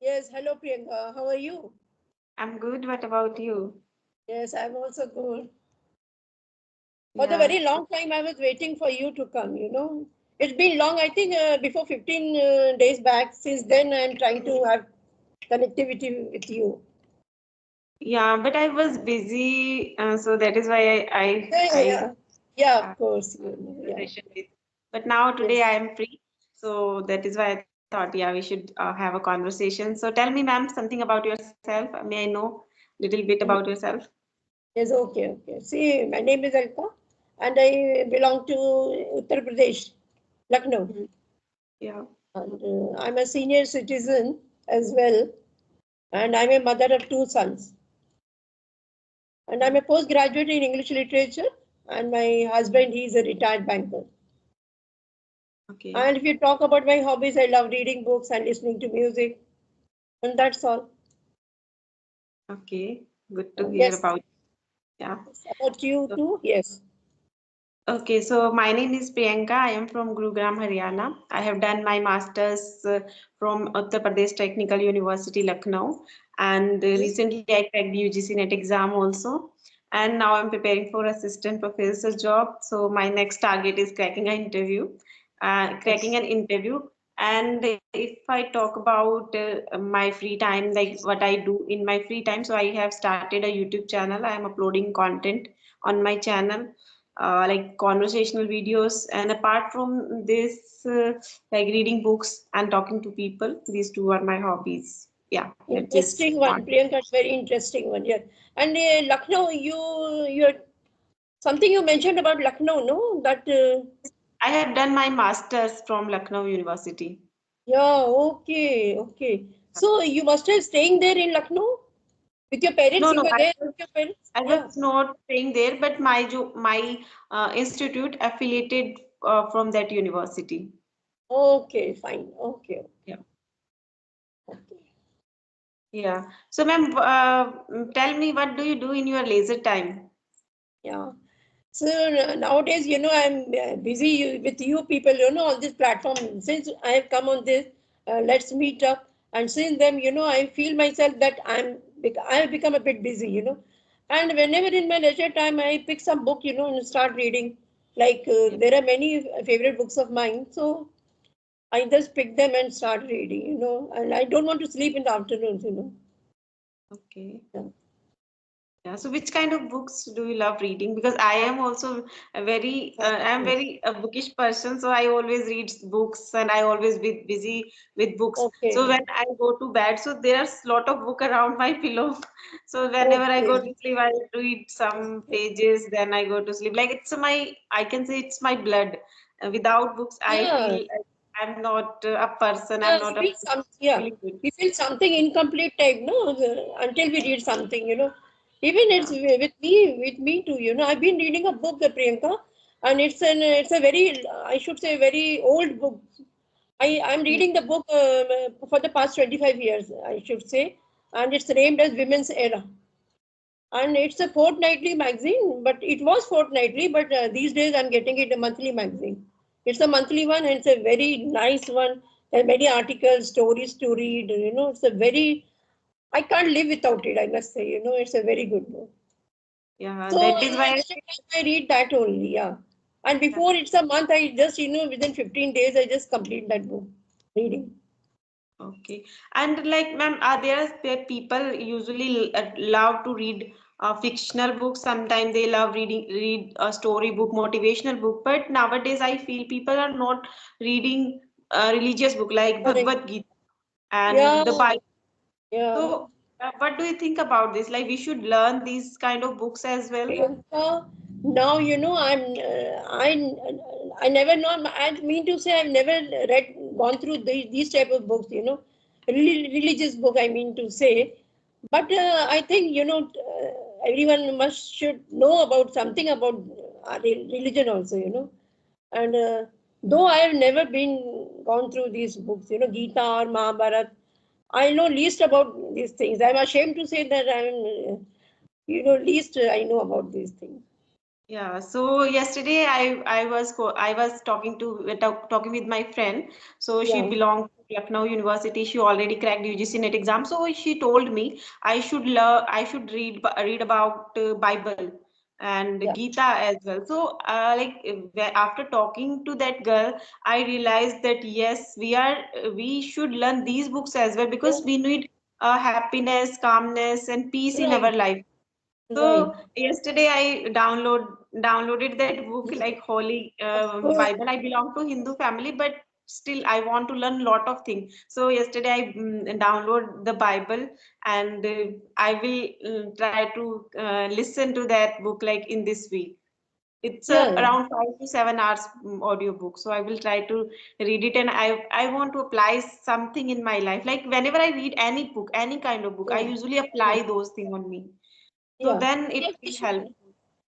Yes, hello Priyanka. How are you? I'm good. What about you? Yes, I'm also good. For the Yeah. very long time, I was waiting for you to come. It's been long, I think, before 15 days back. Since then, I'm trying to have connectivity with you. Yeah, but I was busy, so that is why Yeah, yeah, I yeah. Yeah, uh, of course. Yeah. conversation with. But now today Yes. I am free, so that is why I thought, yeah, we should have a conversation. So tell me, ma'am, something about yourself. May I know little bit about yourself? Yes, okay, okay. See, my name is Alka, and I belong to Uttar Pradesh, Lucknow. Mhm. Yeah. And I'm a senior citizen as well, and I'm a mother of two sons. And I'm a postgraduate in English literature, and my husband, he's a retired banker. Okay. And if you talk about my hobbies, I love reading books and listening to music, and that's all. Okay. Good to hear Yes, about. Yeah. about you So, too. Yes, okay, so my name is Priyanka. I am from Gurugram, Haryana. I have done my master's from Uttar Pradesh Technical University, Lucknow, and yes. recently I cracked UGC NET exam also. And now I'm preparing for assistant professor job. So my next target is cracking an interview. And if I talk about my free time, like what I do in my free time, so I have started a YouTube channel. I am uploading content on my channel like conversational videos, and apart from this like reading books and talking to people, these two are my hobbies. Yeah, that is Interesting on. one, Priyanka. Very interesting one. Yeah, and Lucknow, you're something you mentioned about Lucknow, no? That I have done my masters from Lucknow University. yeah, okay, okay. So you must have staying there in Lucknow with your parents. No, You no, were there with your parents. I Yeah. was not staying there, but my institute affiliated from that university. Okay, fine. Okay, Yeah. okay. Yeah. So, ma'am, tell me, what do you do in your leisure time? Yeah. So nowadays, I'm busy with you people, on this platform. Since I have come on this, let's meet up. And since then, I feel myself that I have become a bit busy. And whenever in my leisure time, I pick some book, and start reading. Like Yeah. there are many favorite books of mine, so I just pick them and start reading. And I don't want to sleep in the afternoons. Okay. Yeah. Yeah, so which kind of books do you love reading? Because I am also I'm very a bookish person, so I always read books and I always be busy with books. So Okay. when I go to bed, so there's lot of book around my pillow. So whenever I go Okay. to sleep, I read some pages, then I go to sleep. Like it's I can say it's my blood. Without books, I Yeah. feel I'm not a person. Yeah, I'm not we a feel yeah, feeling good. we feel something incomplete type, no, until we read something. Even it's Yeah. with me too. I've been reading a book, Priyanka, and it's a very, I should say, very old book. I'm reading the book for the past 25 years, I should say, and it's named as Women's Era. And it's a fortnightly magazine, but it was fortnightly, but these days I'm getting it a monthly magazine. It's a monthly one, and it's a very nice one. There are many articles, stories to read. It's a very, I can't live without it, I must say. It's a very good book. Yeah, So that in is my why. leisure time, I read that only, yeah. And before it's a month, I just, within 15 days, I just complete that book reading. Okay. And like, ma'am, are there people usually love to read fictional books? Sometimes they love read a story book, motivational book. But nowadays, I feel people are not reading religious book like Correct. Bhagavad Gita and Yeah, the Bible. yeah. So, what do you think about this? Like, we should learn these kind of books as well. Priyanka, now I never know. I mean to say I've never gone through these type of books. Religious book. I mean to say, but I think everyone must should know about something about religion also. And though I have never been gone through these books, Gita or Mahabharata, I know least about these things. I'm ashamed to say that least I know about these things. Yeah, so yesterday I was talking with my friend. So she Yeah. belonged Lucknow University. She already cracked UGC NET exam, so she told me I should learn, I should read about Bible and Yeah, Gita as well. So, after talking to that girl, I realized that yes, we should learn these books as well yeah, because we need happiness, calmness, and peace in our right, life. right. So yesterday I downloaded that book like Holy Of course, Bible. I belong to Hindu family, but still I want to learn lot of things. So yesterday I download the Bible, and I will try to listen to that book like in this week. It's yeah, yeah, around 5 to 7 hours audio book. So I will try to read it, and I want to apply something in my life. Like whenever I read any book, any kind of book, I yeah, usually yeah. apply those things on me. So Yeah. then it Yeah, we will should. help.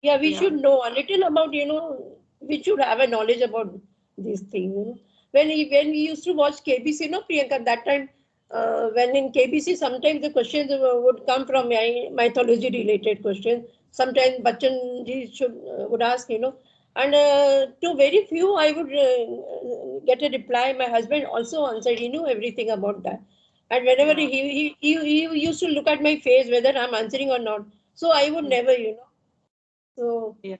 Yeah, we Yeah. should know a little about, we should have a knowledge about these things. When we used to watch KBC, Priyanka, that time, when in KBC, sometimes the questions would come from mythology related questions. Sometimes Bachchan ji would ask, and to very few I would get a reply. My husband also answered. He knew everything about that. And whenever Yeah. he used to look at my face whether I'm answering or not. So I would Mm. never, so Yeah.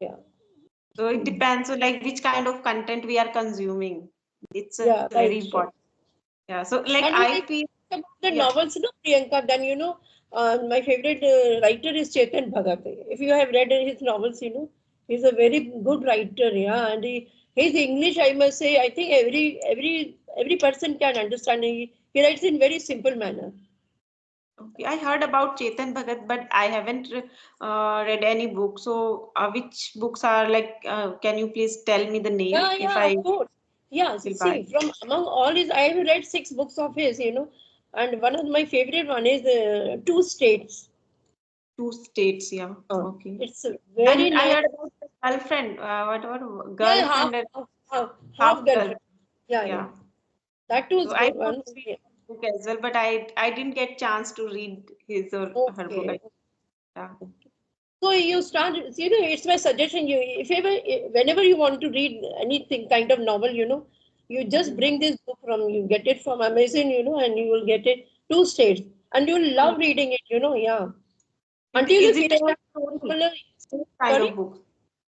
yeah, So it mm, depends on like which kind of content we are consuming. It's yeah, very right, important. right. Yeah. So like And I feel, about the yeah. novels, Priyanka, then my favorite writer is Chetan Bhagat. If you have read his novels, he's a very good writer, yeah, and his English, I must say, I think every person can understand. He writes in very simple manner. Okay. I heard about Chetan Bhagat, but I haven't read any book. So which books are like? Can you please tell me the name Yeah, if yeah, I of course. Yeah, will buy? see, from among all his, I have read 6 books of his, and one of my favorite one is Two States. Two states. Yeah. Uh, Okay. it's a very And I nice. heard about the girlfriend. What Yeah, half girlfriend and half half girlfriend. girlfriend? Yeah, yeah. Yeah. That too So is I good want one. to read Yeah. the book as well, but I didn't get chance to read his or her book. Okay. Yeah. So you start, it's my suggestion. If ever, whenever you want to read anything kind of novel, you just Mhm. bring this book you get it from Amazon, and you will get it Two States, and you'll Two. love reading it, yeah. And Until you is it finish a that story? particular, Story kind sorry? of book?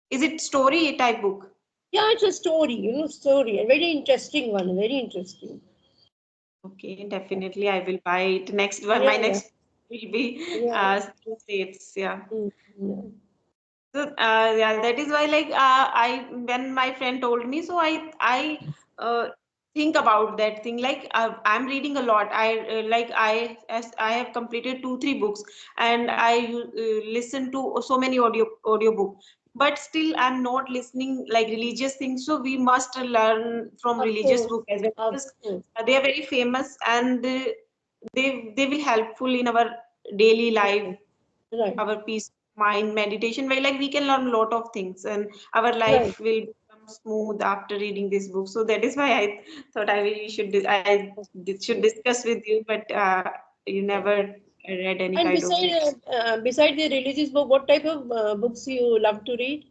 Is it story type book? Yeah, it's a story, story, a very interesting one, very interesting. Okay, definitely I will buy it. Next one, Yeah, my yeah, next will be yeah, yeah. two states. Yeah. Mm, yeah. So yeah, that is why like I when my friend told me, so I think about that thing. Like I'm reading a lot. I have completed 2 3 books, and I listen to so many audio book. But still, I'm not listening like religious things. So we must learn from Of religious course, book as well of because course. they are very famous, and they will helpful in our daily life, Right, right, our peace of mind, meditation, where like we can learn a lot of things, and our right. life will become smooth after reading this book. So that is why I thought we should should Okay. discuss with you, but you Yeah. never read any And kind of books. beside the religious book, what type of books you love to read?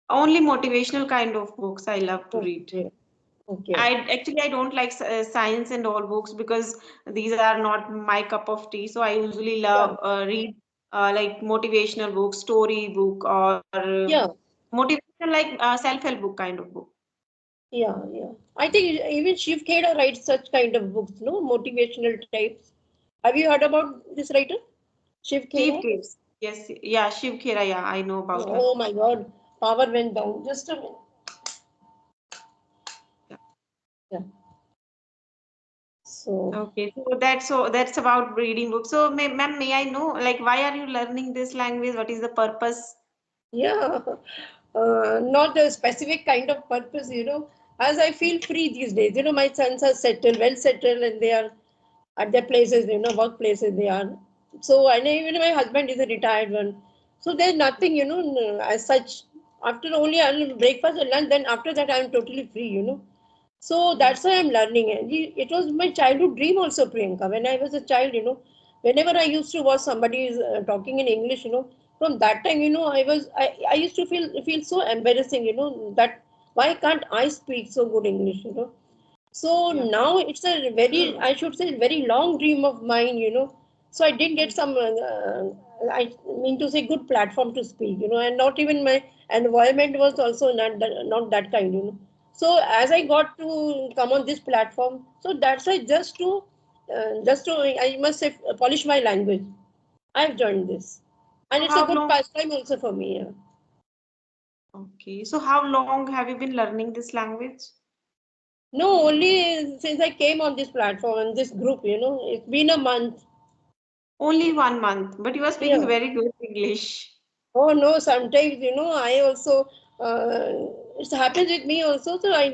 Only motivational kind of books I love to read. Okay, okay. I don't like science and all books because these are not my cup of tea. So I usually Yeah, love read like motivational book, story book, or yeah, motivational like self-help book kind of book. yeah, yeah. I think even Shiv Kheda writes such kind of books, no? Motivational types. Have you heard about this writer? Shiv Shiv Kheda? Caves. Yes, yeah, Shiv Khera, yeah, I know about him. Oh my God, power went down. Just a minute. Yeah. Yeah. So, Okay, so that's about reading books. So, ma'am, may I know like why are you learning this language? What is the purpose? yeah, not a specific kind of purpose, as I feel free these days. My sons are settled, well settled, and they are at their places, workplaces they are. So, and even my husband is a retired one. So, there's nothing, as such. After only breakfast and lunch, then after that, I'm totally free. So Mm. that's why I'm learning. And it was my childhood dream also, Priyanka. When I was a child, whenever I used to watch somebody talking in English, from that time, I used to feel so embarrassing, that why can't I speak so good English. So Yeah. now it's a very, I should say, very long dream of mine. So I didn't get some, I mean to say, good platform to speak, and not even my environment was also not that kind. So as I got to come on this platform, so that's why just to, I must say, polish my language. I've joined this, and So it's a how good long? pastime also for me. Yeah. Okay. So how long have you been learning this language? No, only since I came on this platform and this group, it's been a month. Only 1 month, but you are speaking Yeah. very good English. Oh no, sometimes, I also, it happens with me also. So I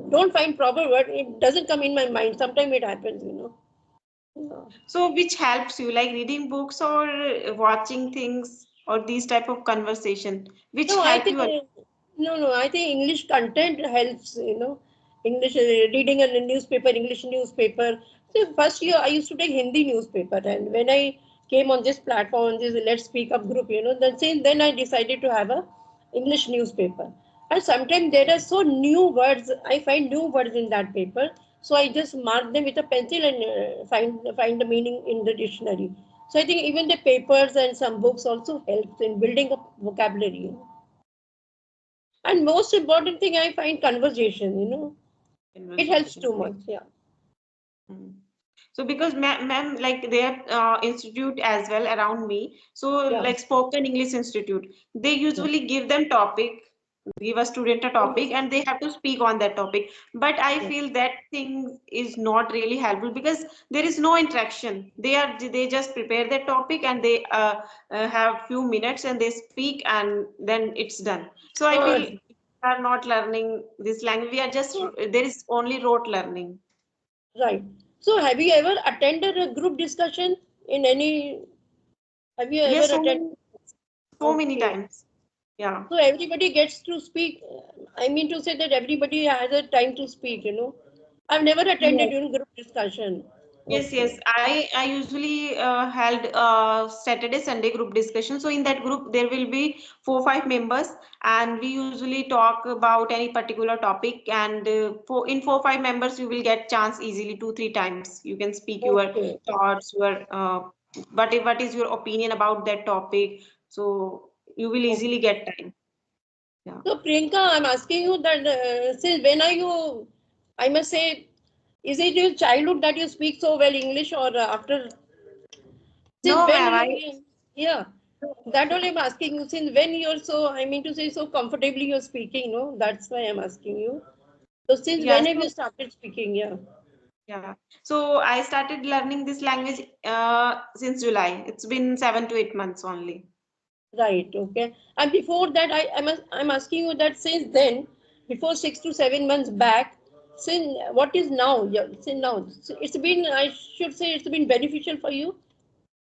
don't find proper word. It doesn't come in my mind. Sometimes it happens. Yeah. So which helps you, like reading books or watching things or these type of conversation, which No, I help think, you a lot? no. I think English content helps. English reading a newspaper, English newspaper. So first year I used to take Hindi newspaper, and when I came on this platform, this Let's Speak Up group, then I decided to have a English newspaper. And sometimes there are so new words. I find new words in that paper, so I just mark them with a pencil and find the meaning in the dictionary. So I think even the papers and some books also helps in building up vocabulary. And most important thing, I find conversation. It helps Conversation. too much. Yeah. Hmm. So because ma'am, like their institute as well around me, so Yeah. like spoken English institute, they Yeah. usually give a student a topic Yes. and they have to speak on that topic. But I Yeah. feel that thing is not really helpful because there is no interaction. They just prepare their topic and they have few minutes and they speak and then it's done. So I feel Uh, we are not learning this language. We are just so, there is only rote learning. right. So, have you ever attended a group discussion in any? Have you ever Yes, attended? so many Okay. times. Yeah. So everybody gets to speak. I mean to say that everybody has a time to speak. I've never attended Yes. group discussion. Yes. Okay. I usually held Saturday Sunday group discussion. So in that group there will be 4 5 members, and we usually talk about any particular topic. And for in 4 5 members you will get chance easily 2 3 times. You can speak your Okay. thoughts, your what is your opinion about that topic. So you will easily Okay. get time. Yeah. So Priyanka, I'm asking you that since when are you? I must say, is it your childhood that you speak so well English, or after? Since No, when ma'am. yeah, that only I'm asking you. Since when you're so, I mean to say, so comfortably you're speaking. That's why I'm asking you. So since Yeah. when have you So started speaking? Yeah. yeah. So I started learning this language since July. It's been 7 to 8 months only. Right. Okay. And before that, I'm asking you that since then, before 6 to 7 months back, since what is now? Yeah. Since now, it's been. I should say it's been beneficial for you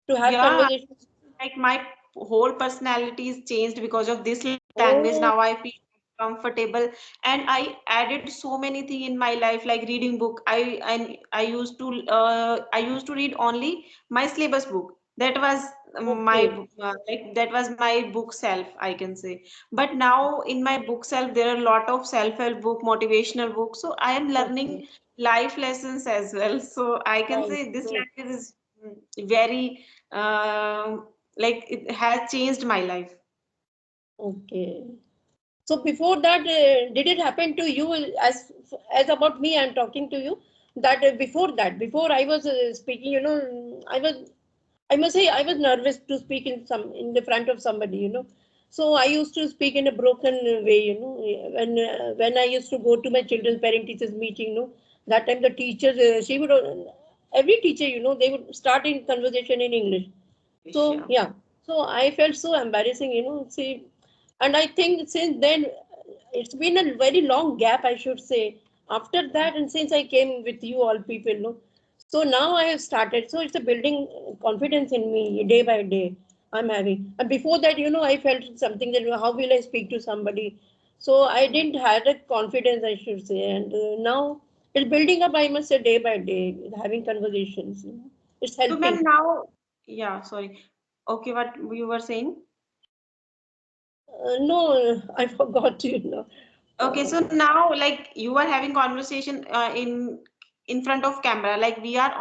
to have Yeah, conversations. like my whole personality is changed because of this language. Now I Oh, feel comfortable, and I added so many things in my life, like reading book. I used to read only my syllabus book. That was okay. that was my book self, I can say. But now in my book self, there are a lot of self-help book, motivational books. So I am learning Okay. life lessons as well. So I can Right. say this Good. language is very like it has changed my life. Okay. So before that, did it happen to you as about me? I'm talking to you that before I was speaking, I must say I was nervous to speak in the front of somebody. So I used to speak in a broken way. When I used to go to my children's parent teachers meeting, that time the teachers she would every teacher, they would start in conversation in English. So Yeah. yeah, so I felt so embarrassing. See, and I think since then it's been a very long gap, I should say. After that, and since I came with you all people, so now I have started. So it's a building confidence in me day by day. I'm having, and before that, I felt something that how will I speak to somebody? So I didn't have that confidence, I should say, and now it's building up. I must say day by day, having conversations. It's So, ma'am, helping. now, yeah, sorry. Okay, what you were saying? No, I forgot. Okay, so now like you are having conversation in front of camera, like we are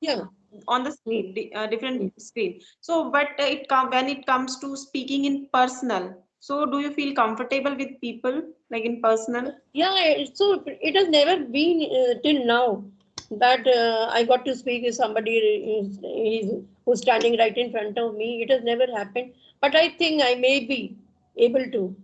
Yeah. on the Mm, screen, different mm. screen. So, but when it comes to speaking in personal, so do you feel comfortable with people like in personal? Yeah, so it has never been till now that I got to speak with somebody who's standing right in front of me. It has never happened, but I think I may be able to.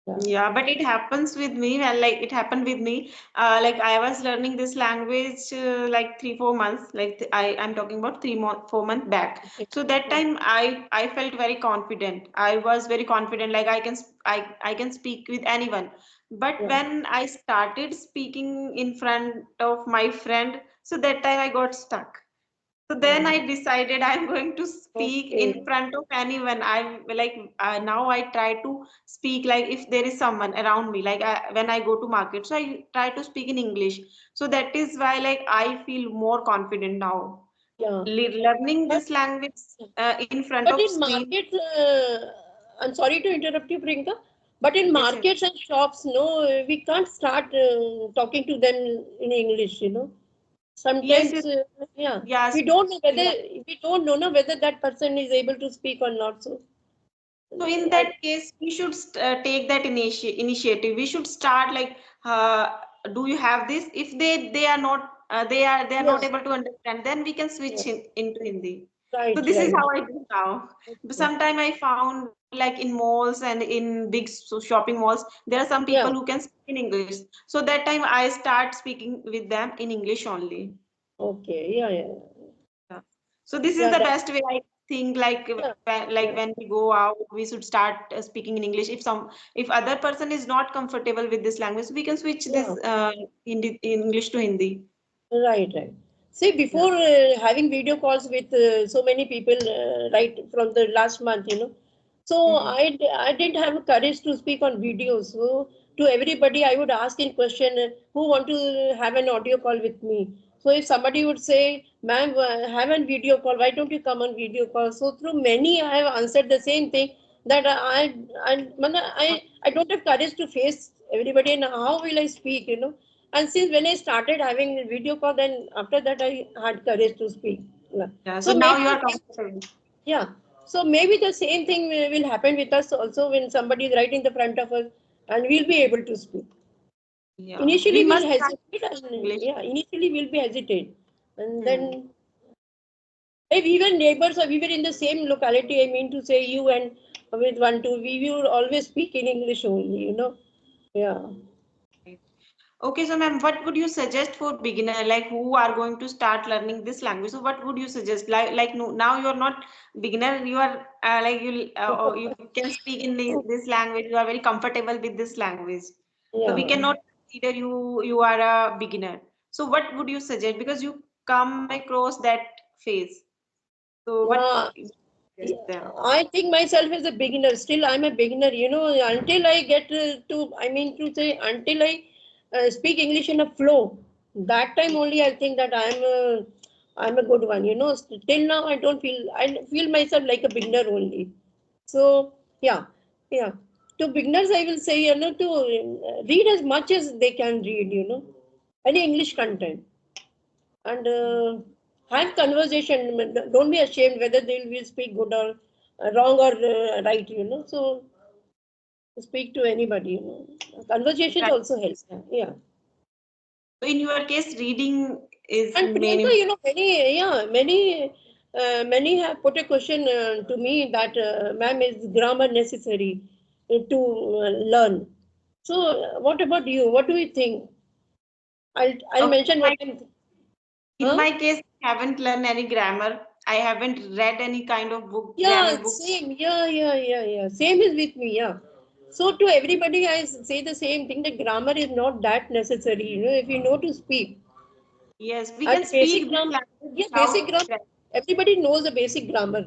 Yeah. Yeah, but it happens with me. Well, like it happened with me. Like I was learning this language like 3 4 months. Like I'm talking about 4 months back. Okay. So that Yeah. time I felt very confident. I was very confident. Like I can speak with anyone. But Yeah. when I started speaking in front of my friend, so that time I got stuck. So then I Mm. decided I'm going to speak in Okay. front of anyone. I'm like now I try to speak like if there is someone around me. Like when I go to market, so I try to speak in English. So that is why like I feel more confident now. Yeah. Learning But this language in front but of in screen. markets, I'm sorry to interrupt you, Priyanka. But in Yes, yes. markets and shops, no, we can't start talking to them in English. Yes, Sometimes, yes. yeah, Yes. we don't know whether Yeah. we don't know na, whether that person is able to speak or not. So, So in I, that case, we should take that initiative. We should start like, do you have this? If they are not they are not yeah, able to understand, then we can yeah, switch into Hindi. So right, this is right. how I do now. But Okay. sometime I found like in malls and in big shopping malls, there are some people who Yeah, can speak in English. So that time I start speaking with them in English only. okay, yeah, yeah, Yeah. So this is yeah, the that, best way I think yeah, like yeah, when we go out we should start speaking in English. If other person is not comfortable with this language we can switch yeah. this English to Hindi. Right, right. See, Yeah. before having video calls with so many people, right from the last month, so Mhm. I didn't have courage to speak on video. So to everybody, I would ask in question, who want to have an audio call with me. So if somebody would say, "Ma'am, have a video call. Why don't you come on video call?" So through many, I have answered the same thing that I don't have courage to face everybody, and how will I speak. And since when I started having video call, then after that I had courage to speak. Yeah. Yeah, so So now maybe you the are same, comfortable. yeah. So maybe the same thing will happen with us also when somebody is right in the front of us, and we'll be able to speak. Yeah, we Initially, we'll must hesitate, practice and English. yeah, initially we'll be hesitate, and Hmm. then if we were neighbors or we were in the same locality, I mean to say you and with one two, we will always speak in English only. Yeah. Okay, so ma'am, what would you suggest for beginner, like who are going to start learning this language? So what would you suggest? Like no, now you are not beginner, you are like or you can speak in this language. You are very comfortable with this language. So we Yeah. cannot consider you are a beginner. So what would you suggest? Because you come across that phase. So what Yeah. you suggest Yeah, them? I think myself as a beginner. Still, I'm a beginner. Until I get I mean to say, until I speak English in a flow, that time only I think that I'm a good one. Till now, I feel myself like a beginner only. So, yeah, yeah. To beginners, I will say, to read as much as they can read, any English content and have conversation. Don't be ashamed whether they will speak good or wrong or right. So speak to anybody. Conversations Right. also help. Yeah. So in your case, reading is And main Priyanka, important. many have put a question to me that, ma'am, is grammar necessary to learn? So, what about you? What do you think? I'll Okay, mention what I'm. in Huh? my case, I haven't learned any grammar. I haven't read any kind of book, Yeah, grammar book. same. Yeah. Same is with me. Yeah. So to everybody, I say the same thing. The grammar is not that necessary. If you know to speak Yes, we and can basic speak this grammar. language Yeah, basic without grammar. Everybody knows the basic grammar.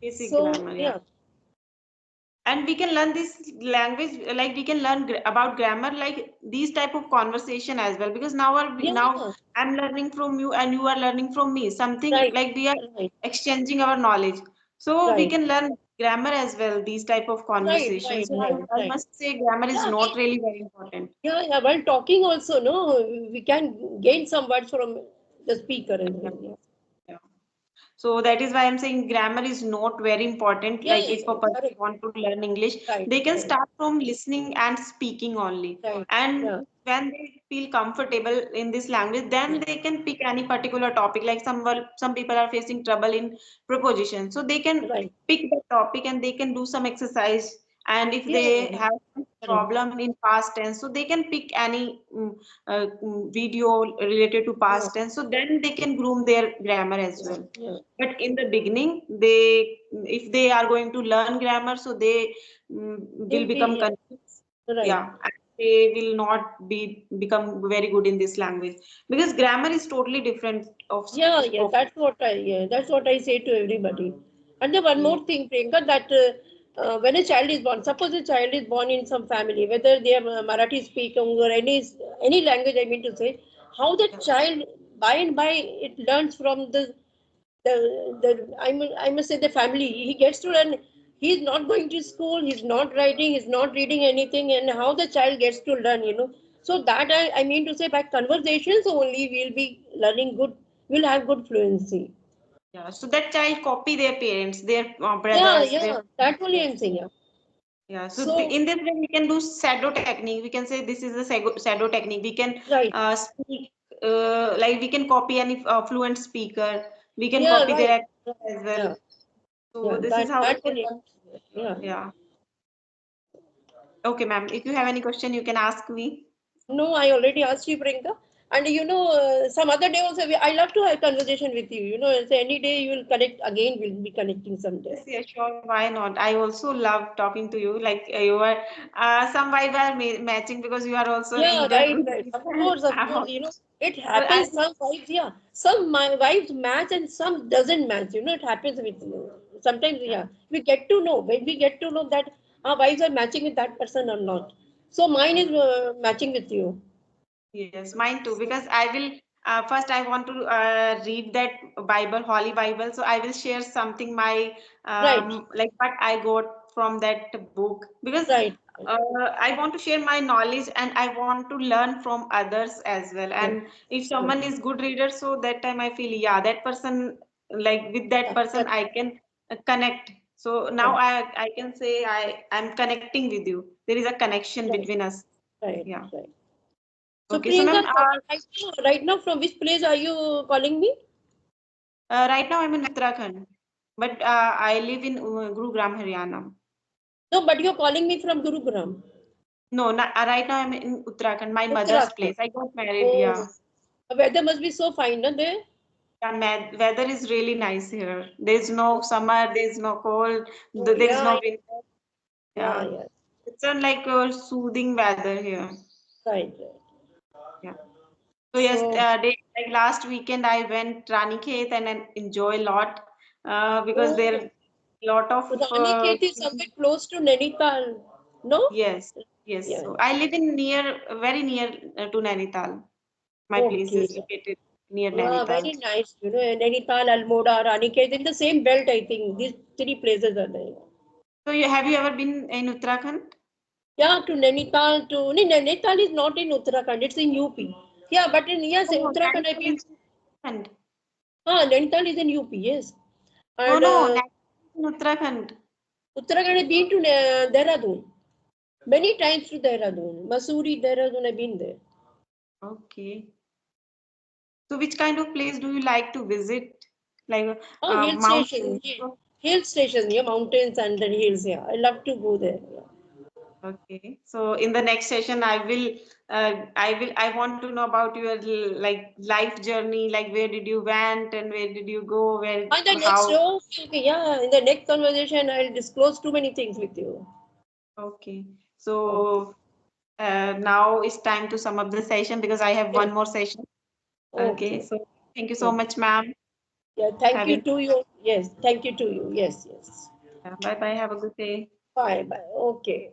basic So grammar. Yeah, yeah, and we can learn this language like we can learn about grammar like these type of conversation as well. Because now yeah. I'm learning from you and you are learning from me. Something Right, like we are right, exchanging our knowledge. So we right. can learn. grammar as well, these type of Right, conversations. right, So right, I right. must say grammar is Yeah, not really very important. yeah. While talking also, no, we can gain some words from the speaker as Yeah. well. Yeah, Yeah. So that is why I'm saying grammar is not very important. yeah, Like yeah, if a yeah. person Correct. want to learn English, Right, they can right, start from listening and speaking only. right. And Yeah, when they feel comfortable in this language, then they can pick any particular topic. Like some people are facing trouble in preposition, so they can right. pick the topic and they can do some exercise. And if Yeah, they have some correct. problem in past tense, so they can pick any video related to Yeah, past tense. So then they can groom their grammar as yeah, well. yeah. But in the beginning, if they are going to learn grammar, so they will They'll become be, confused. yeah, right. Yeah, and they will not become very good in this language because grammar is totally different Yeah, yeah, of that's what I say to everybody. And then one yeah, more thing, Priyanka, that when a child is born, suppose a child is born in some family, whether they are Marathi speaking or any language, I mean to say, how the child by and by it learns from I must say the family. He gets to learn. He's not going to school. He's not writing. He's not reading anything. And how the child gets to learn, So that I mean to say by conversations only we'll be learning good. We'll have good fluency. yeah. So that child copy their parents, their Yeah, brothers, their yeah. That only I'm sisters. saying. Yeah. Yeah, so So in this way we can do shadow technique. We can say this is a shadow technique. We can right. speak like we can copy any fluent speaker. We can Yeah, copy right. their accent as well. Yeah, So yeah. this is That how we that can only. learn. Yeah. Yeah. Okay, ma'am. If you have any question, you can ask me. No, I already asked you, Priyanka. And some other day also, I love to have conversation with you. So any day you will connect again. We'll be connecting someday. Yes, yes, sure. Why not? I also love talking to you. Like you are, some vibe are matching because you are also an Yeah, Indian right, right. cuisine. Of course, of I'm course. also, It so I, happens. Some wives, yeah. Some my wives match and some doesn't match. It happens with sometimes. Yeah, we get to know when we get to know that our wives are matching with that person or not. So mine is matching with you. yes, mine too. Because I will first I want to read that Bible, Holy Bible. So I will share something my Right, like what I got from that book. Because right, I want to share my knowledge and I want to learn from others as well. right. And if Yeah, someone is good reader, so that time I feel yeah, that person like with that yeah, person correct, I can connect. So now correct. I can say I'm connecting with you. There is a connection Right, between us. right, Yeah. right. So Okay. So Priyanka, ma'am, right now from which place are you calling me? right now I'm in Uttarakhand, but I live in Gurugram, Haryana. No, but you're calling me from Gurugram. No, not, right now I'm in Uttarakhand, my mother's Uttarakhand. place. I got married, Oh, yeah. the weather must be so fine, no, there? Yeah, weather is really nice here. There's no summer, there's no cold, Oh, there is yeah, no winter. yeah, Yeah, yeah. it's like a soothing weather here. Right, right. Yeah. So So, like last weekend I went Ranikhet and I enjoy a lot because there oh, are lot of Ranikhet is somewhere close to Nainital, no? yes, yes. Yeah, So yeah. I live in very near to Nainital. My place Okay. is located near Yeah, Nainital. very nice. Nainital, Almora, Ranikhet, in the same belt, I think. These three places are there. So have you ever been in Uttarakhand? Yeah, to Nainital, no, Nainital is not in Uttarakhand, it's in UP. Yeah, but yes, No, Uttarakhand, I've Nainital been. is Uttarakhand. Nainital is in UP, yes. No, And no, Nainital is in Uttarakhand. Uttarakhand, I've been to Dehradun. Many times to Dehradun. Masuri, Dehradun, I've been there. Okay. So which kind of place do you like to visit? Like Oh, hill station. mountains? Hill station, yeah, mountains and the hills, yeah. I love to go there. Yeah. Okay. So in the next session, I want to know about your like life journey, like where did you went and where did you go, And the next, how. okay, yeah, in the next conversation, I'll disclose too many things with you. Okay. Okay, So now it's time to sum up the session because I have yes, one more session. Okay. okay, So thank you so okay. much, ma'am. Yeah, thank you Having to you. Yes, thank you to you. Yes, yes. bye bye. Have a good day. Bye, bye. Okay.